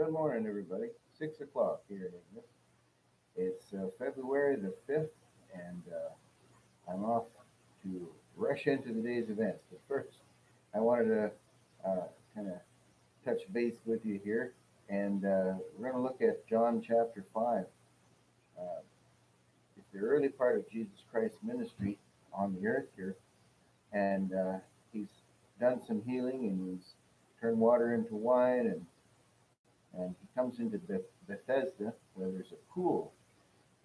Good morning, everybody. 6 o'clock here in English. It's February the 5th, and I'm off to rush into the day's events. But first, I wanted to kind of touch base with you here, and we're going to look at John chapter 5. Uh, it's the early part of Jesus Christ's ministry on the earth here, and he's done some healing, and he's turned water into wine, and he comes into Bethesda where there's a pool,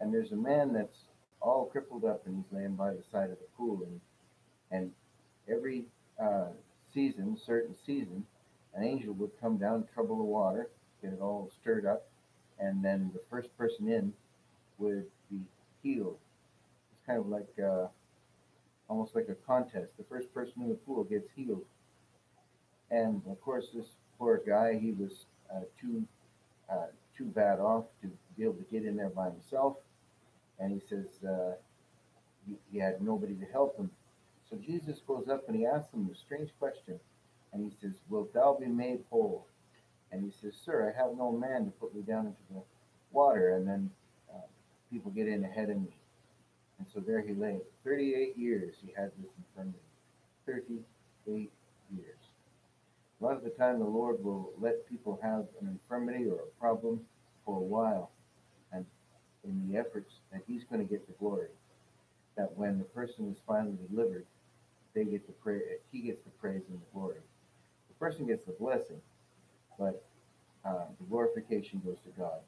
and there's a man that's all crippled up, and he's laying by the side of the pool, and every uh, season, certain season, an angel would come down, trouble the water, get it all stirred up, and then the first person in would be healed. It's kind of like almost like a contest. The first person in the pool gets healed, and of course, this poor guy, he was uh, too bad off to be able to get in there by himself. And he says he had nobody to help him. So Jesus goes up and he asks him a strange question. And he says, "Wilt thou be made whole?" And he says, "Sir, I have no man to put me down into the water." And then uh, people get in ahead of me. And so there he lay. 38 years he had this infirmity. 38 years. A lot of the time, the Lord will let people have an infirmity or a problem for a while, and in the efforts that He's going to get the glory. That when the person is finally delivered, they get the praise. He gets the praise and the glory. The person gets the blessing, but the glorification goes to God.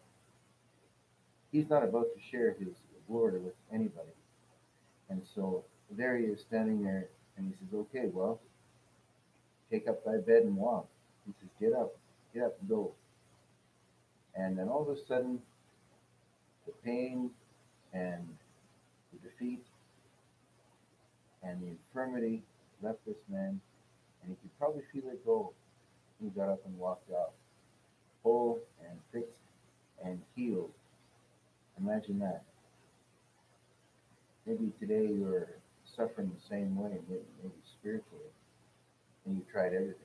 He's not about to share His glory with anybody, and so there he is standing there, and he says, "Okay, well, take up thy bed and walk." He says, get up and go." And then all of a sudden, the pain and the defeat and the infirmity left this man, and he could probably feel it go. He got up and walked off, whole and fixed and healed. Imagine that. Maybe today you're suffering the same way, maybe spiritually, and you tried everything.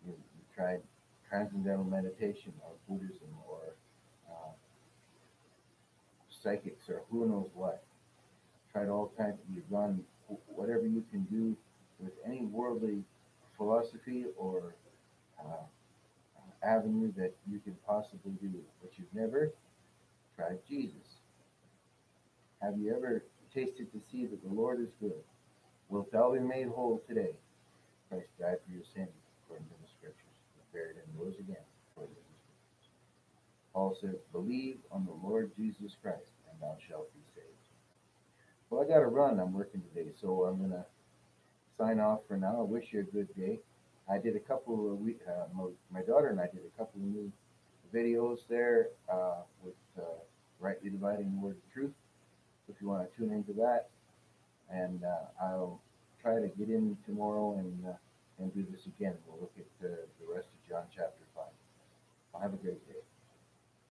You tried transcendental meditation or Buddhism or uh, psychics or who knows what. Tried all kinds. You've gone whatever you can do with any worldly philosophy or uh, avenue that you can possibly do, but you've never tried Jesus. Have you ever tasted to see that the Lord is good? Wilt thou be made whole today? Christ died for your sins, according to the Scriptures, was buried and rose again, according to the Scriptures. Paul says, "Believe on the Lord Jesus Christ, and thou shalt be saved." Well, I got to run. I'm working today, so I'm gonna sign off for now. I wish you a good day. I did a couple of my daughter and I did a couple of new videos there with rightly dividing the word of truth. If you want to tune into that, and I'll try to get in tomorrow and do this again. We'll look at the rest of John chapter 5. I'll have a great day.